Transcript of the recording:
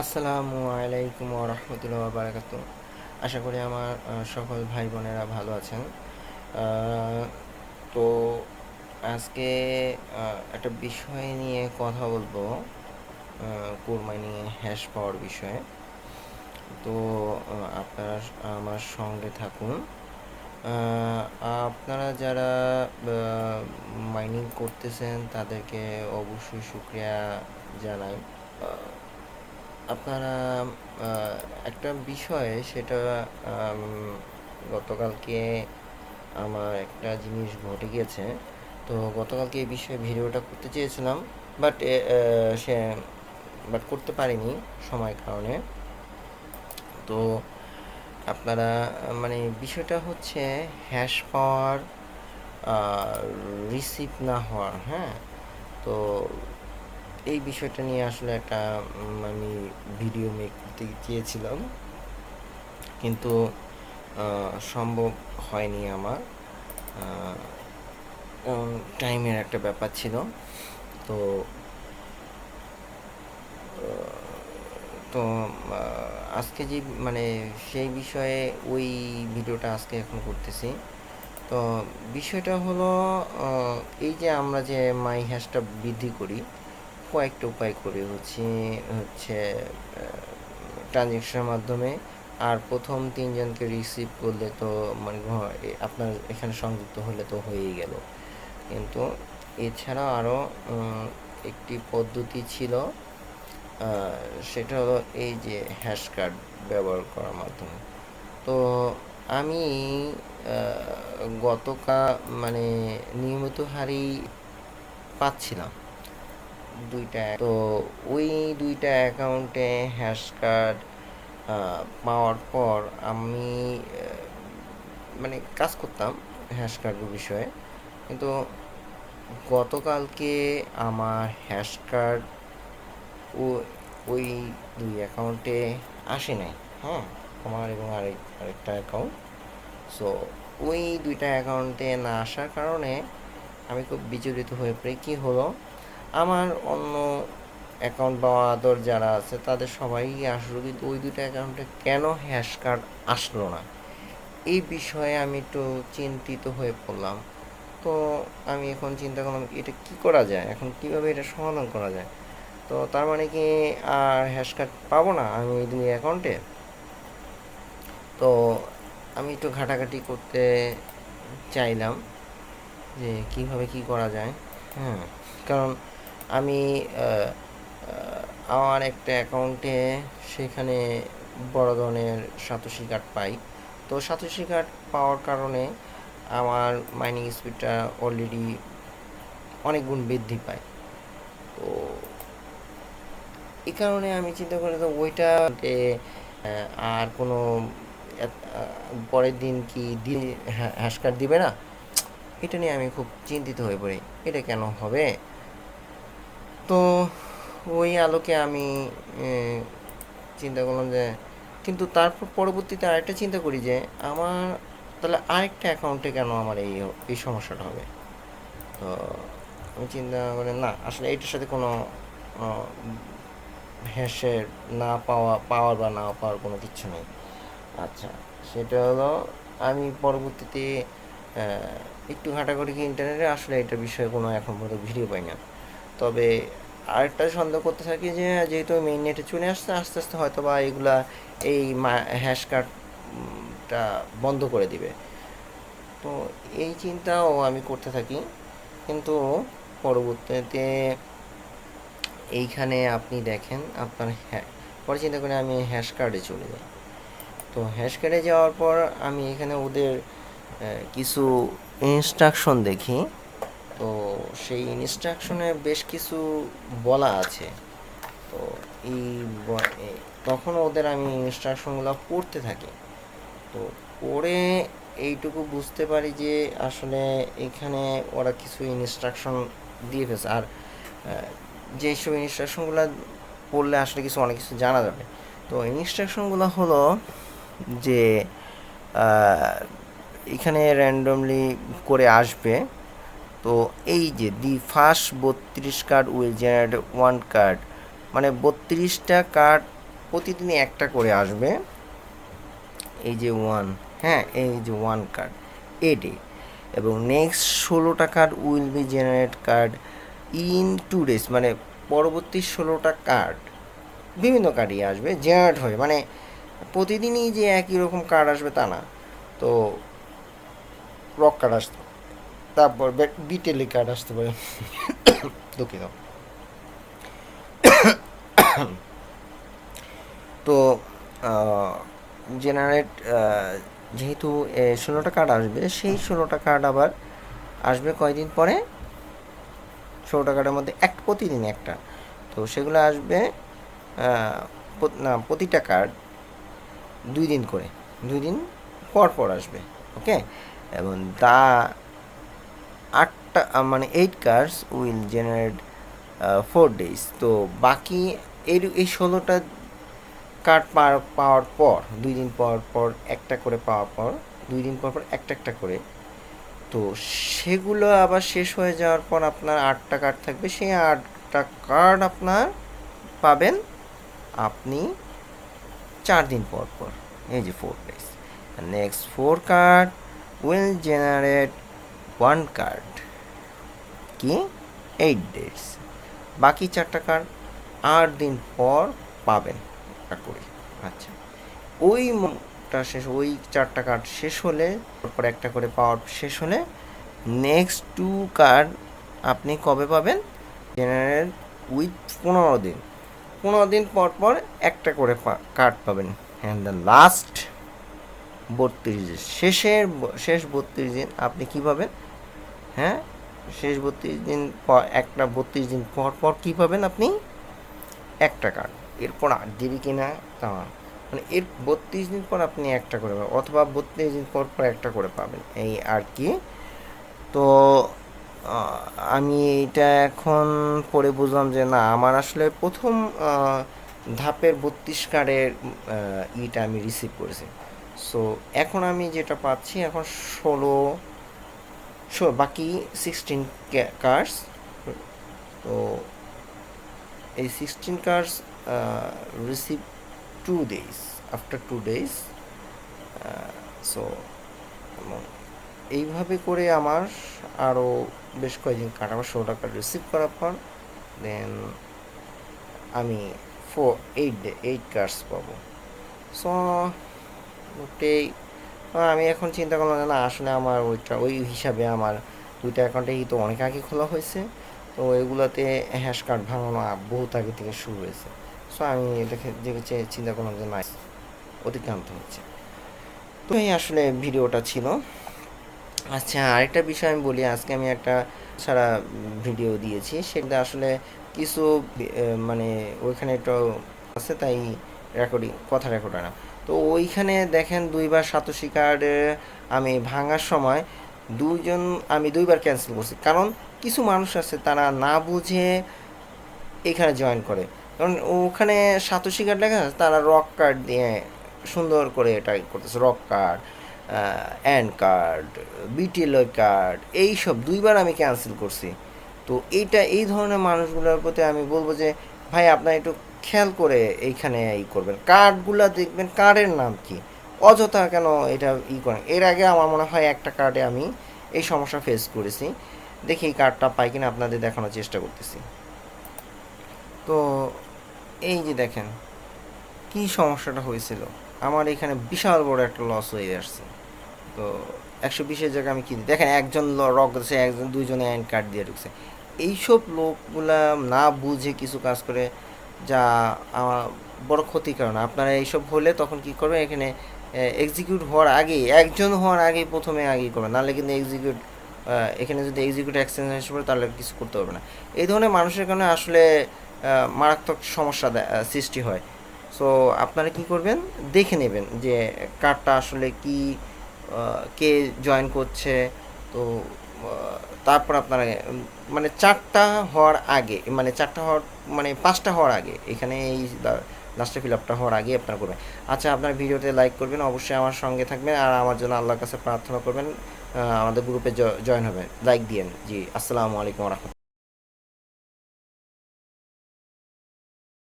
আসসালামু আলাইকুম ওরহমতুল্লাহ বারাকাতু। আশা করি আমার সকল ভাই বোনেরা ভালো আছেন। আহ, তো আজকে একটা বিষয় নিয়ে কথা বলবো, কোরবানি নিয়ে হ্যাশ পাওয়ার বিষয়ে। তো আপনারা আমার সঙ্গে থাকুন। আহ, আপনারা যারা মাইনিং করতেছেন তাদেরকে অবশ্যই শুক্রিয়া জানাই। আপনারা একটা বিষয় সেটা, আম, গতকালকে আমার একটা জিনিস ঘটে গিয়েছে। তো গতকালকে এই বিষয়ে ভিডিওটা করতে চেয়েছিলাম, বাট সে বাট করতে পারিনি সময়ের কারণে। তো আপনারা মানে বিষয়টা হচ্ছে হ্যাশ পাওয়ার রিসিভ না হওয়ার, হ্যাঁ। তো এই বিষয়টা নিয়ে আসলে একটা আমি ভিডিও মেক করতে চেয়েছিলাম, কিন্তু সম্ভব হয়নি আমার, কারণ টাইমের একটা ব্যাপার ছিল। তো তো আজকে যে মানে সেই বিষয়ে ওই ভিডিওটা আজকে এখন করতেছি। তো বিষয়টা হলো, এই যে আমরা যে মাই হ্যাশটা বৃদ্ধি করি কয়েকটা উপায় করে, হচ্ছে হচ্ছে ট্রানজেকশনের মাধ্যমে। আর প্রথম তিনজনকে রিসিভ করলে তো মানে আপনার এখানে সংযুক্ত হলে তো হয়েই গেল। কিন্তু এছাড়াও আরও একটি পদ্ধতি ছিল, সেটা হলো এই যে হ্যাশ কার্ড ব্যবহার করার মাধ্যমে। তো আমি গতকাল মানে নিয়মিত হারেই পাচ্ছিলাম দুইটা। তো ওই দুইটা অ্যাকাউন্টে হ্যাশ কার্ড পাওয়ার পর আমি মানে কাজ করতাম হ্যাশ কার্ডের বিষয়ে। কিন্তু গতকালকে আমার হ্যাশ কার্ড ও ওই দুই অ্যাকাউন্টে আসে নাই, হ্যাঁ। আমার এবং আরেকটা অ্যাকাউন্ট। সো ওই দুইটা অ্যাকাউন্টে না আসার কারণে আমি খুব বিচলিত হয়ে পড়ি। কী হলো, আমার অন্য অ্যাকাউন্ট বা আদর যারা আছে তাদের সবাই আসলো, কিন্তু ওই দুইটা অ্যাকাউন্টে কেন হ্যাশ কার্ড আসলো না, এই বিষয়ে আমি একটু চিন্তিত হয়ে পড়লাম। তো আমি এখন চিন্তা করলাম এটা কি করা যায়, এখন কিভাবে এটা সমাধান করা যায়। তো তার মানে কি আর হ্যাশ কার্ড পাবো না আমি ওই দুই অ্যাকাউন্টে? তো আমি একটু ঘাটাঘাটি করতে চাইলাম যে কিভাবে কি করা যায়, হ্যাঁ। কারণ আমি আমার একটা অ্যাকাউন্টে সেখানে বড় ধরনের সাতোশি কার্ড পাই। তো সাতোশি কার্ড পাওয়ার কারণে আমার মাইনিং স্পিডটা অলরেডি অনেক গুণ বৃদ্ধি পায়। তো এই কারণে আমি চিন্তা করি তো ওইটা আর কোনো পরের দিন কি দিয়ে হ্যাশ কার্ড দিবে না, এটা নিয়ে আমি খুব চিন্তিত হয়ে পড়ি। এটা কেন হবে? তো ওই আলোকে আমি চিন্তা করলাম যে, কিন্তু তারপর পরবর্তীতে আরেকটা চিন্তা করি যে আমার তাহলে আরেকটা অ্যাকাউন্টে কেন আমার এই সমস্যাটা হবে। তো আমি চিন্তা করি না, আসলে এটার সাথে কোনো হ্যাশের না পাওয়ার বা না পাওয়ার কোনো কিছু নেই। আচ্ছা, সেটা হলো আমি পরবর্তীতে একটু ঘাটাঘাটি ইন্টারনেটে আসলে এটার বিষয়ে কোনো এখন পর্যন্ত ভিডিও পাই না। তবে আরেকটা সন্দেহ করতে থাকি যে যেহেতু মেইন নেটে চলে আসছে, আস্তে আস্তে হয়তো বা এগুলা এই হ্যাশ কার্ডটা বন্ধ করে দিবে। তো এই চিন্তাও আমি করতে থাকি, কিন্তু পরবর্তীতে এইখানে আপনি দেখেন আপনার পরে চিন্তা করে আমি হ্যাশ কার্ডে চলে যাই। তো হ্যাশ কার্ডে যাওয়ার পর আমি এখানে ওদের কিছু ইনস্ট্রাকশন দেখি। তো সেই ইনস্ট্রাকশনে বেশ কিছু বলা আছে। তো এই তখন ওদের আমি ইনস্ট্রাকশনগুলো পড়তে থাকি। তো পড়ে এইটুকু বুঝতে পারি যে আসলে এখানে ওরা কিছু ইনস্ট্রাকশন দিয়ে ফেলছে। আর যেসব ইনস্ট্রাকশনগুলো পড়লে আসলে অনেক কিছু জানা যাবে। তো ইনস্ট্রাকশনগুলো হলো যে এখানে র্যান্ডমলি করে আসবে। তো এই যে the first 32 card will generate one card, মানে 32টা কার্ড প্রতিদিনই একটা করে আসবে, এই যে 1, হ্যাঁ এই যে 1 কার্ড এ ডে, এবং নেক্সট 16টা card will be generate card in 2 days, মানে পরবর্তী 16টা কার্ড বিভিন্ন কার্ডই আসবে জেনারেট হয়ে, মানে প্রতিদিনই যে একই রকম কার্ড আসবে তা না। তো রক কার্ড আসতে, তারপর বিটেলি কার্ড আসতে পারে, দুঃখিত। তো জেনারেট যেহেতু 16টা কার্ড আসবে, সেই 16টা কার্ড আবার আসবে কয়দিন পরে, 16টা কার্ডের মধ্যে প্রতিদিন একটা, তো সেগুলো আসবে না প্রতিটা কার্ড 2 দিন করে, 2 দিন পর পর আসবে, ওকে। এবং দা 8টা মানে 8 কার্ডস উইল জেনারেট 4 days। তো বাকি এই 16টা কার্ড পাওয়ার পর 2 দিন পর পর একটা করে পাওয়ার পর 2 দিন পর পর একটা একটা করে, তো সেগুলো আবার শেষ হয়ে যাওয়ার পর আপনার 8টা কার্ড থাকবে, সেই 8টা কার্ড আপনার পাবেন আপনি 4 দিন পর পর, এই যে 4 days। Next 4 card will generate 1 card কি 8 days। বাকি 4টা কার্ড 8 দিন পর পাবেন একটা করে। আচ্ছা, ওইটা শেষ, ওই 4টা কার্ড শেষ হলে, তারপর একটা করে পাওয়ার শেষ হলে নেক্সট 2 কার্ড আপনি কবে পাবেন, জেনারেট উইথ 15 দিন, 15 দিন পর পর একটা করে কার্ড পাবেন। অ্যান্ড দ্য লাস্ট 32 দিন, শেষ 32 দিন আপনি কী পাবেন, হ্যাঁ শেষ 32 দিন পর, 32 দিন পর পর কী পাবেন আপনি, একটা কার্ড। এরপর আর দেরি কিনা তা মানে এর 32 দিন পর আপনি একটা করে পাবেন, অথবা 32 দিন পর পর একটা করে পাবেন, এই আর কি। তো আমি এটা এখন পরে বুঝলাম যে না, আমার আসলে প্রথম ধাপের 32 কার্ডের ইটা আমি রিসিভ করেছি। সো এখন আমি যেটা পাচ্ছি এখন 16 বাকি 16 কার্ডস। তো এই 16 cards receive 2 days, after 2 days। So এইভাবে করে আমার আরও বেশ কয়েকদিন কার্ড, আবার 16টা কার্ড রিসিভ করার পর দেন আমি 8 কার্ডস পাবো। সো মোটেই আমি এখন চিন্তা করলাম যে না, আসলে আমার ওই হিসাবে আমার 2টা অ্যাকাউন্টেই তো অনেক আগে খোলা হয়েছে, তো এগুলোতে হ্যাশ কার্ড ভাঙানো বহুত আগে থেকে শুরু হয়েছে। সো আমি দেখে চিন্তা করলাম যে না, অতিক্রান্ত হচ্ছে। তো এই আসলে ভিডিওটা ছিল। আচ্ছা, আরেকটা বিষয় আমি বলি, আজকে আমি একটা সারা ভিডিও দিয়েছি, সেটা আসলে কিছু মানে ওইখানে একটু আছে, তাই কথা রেকর্ড হয় না। তো ওইখানে দেখেন 2বার সাতোশি কার্ড আমি ভাঙার সময় আমি 2বার ক্যান্সেল করছি, কারণ কিছু মানুষ আছে তারা না বুঝে এখানে জয়েন করে, কারণ ওখানে সাতোশি কার্ড লেখা আছে, তারা রক কার্ড দিয়ে সুন্দর করে এটা করতেছে, rock card, and card, BTLI card, এইসব 2বার আমি ক্যান্সেল করছি। তো এই ধরনের মানুষগুলোর প্রতি আমি বলবো যে ভাই আপনার একটু খেয়াল করে এইখানে করবেন, কার্ডগুলো দেখবেন কার্ডের নাম কি, অযথা কেন এটা করেন। এর আগে আমার মনে হয় একটা কার্ডে আমি এই সমস্যা ফেস করেছি, দেখি এই কার্ডটা পাই কিনা আপনাদের দেখানোর চেষ্টা করতেছি। তো এই যে দেখেন কি সমস্যাটা হয়েছিল, আমার এখানে বিশাল বড় একটা লস হয়ে আসছে। তো 120-এর জায়গায় আমি দেখেন একজন রক দিচ্ছে, একজন 2জনে অ্যান্ড কার্ড দিয়ে ঢুকছে। এইসব লোকগুলা না বুঝে কিছু কাজ করে, যা আমার বড় ক্ষতির কারণ। আপনারা এইসব হলে তখন কি করবেন, এখানে এক্সিকিউট হওয়ার আগেই, একজন হওয়ার আগেই প্রথমে আগেই করবেন, নাহলে কিন্তু এখানে যদি এক্সিকিউট অ্যাকশন এসে পড়ে তাহলে কিছু করতে হবে না। এই ধরনের মানুষের কারণে আসলে মারাত্মক সমস্যা সৃষ্টি হয়। সো আপনারা কি করবেন, দেখে নেবেন যে কার্ডটা আসলে কি, কে জয়েন করছে। তো তারপর আপনারা মানে 4টা হওয়ার আগে, মানে 5টা হওয়ার আগে, এখানে এই লাস্টে ফিল আপটা হওয়ার আগে আপনারা করবেন। আচ্ছা, আপনার ভিডিওতে লাইক করবেন, অবশ্যই আমার সঙ্গে থাকবেন, আর আমার জন্য আল্লাহর কাছে প্রার্থনা করবেন, আমাদের গ্রুপে জয়েন হবেন, লাইক দিয়েন। জি, আসসালামু আলাইকুম ওয়া রাহমাতুল্লাহ।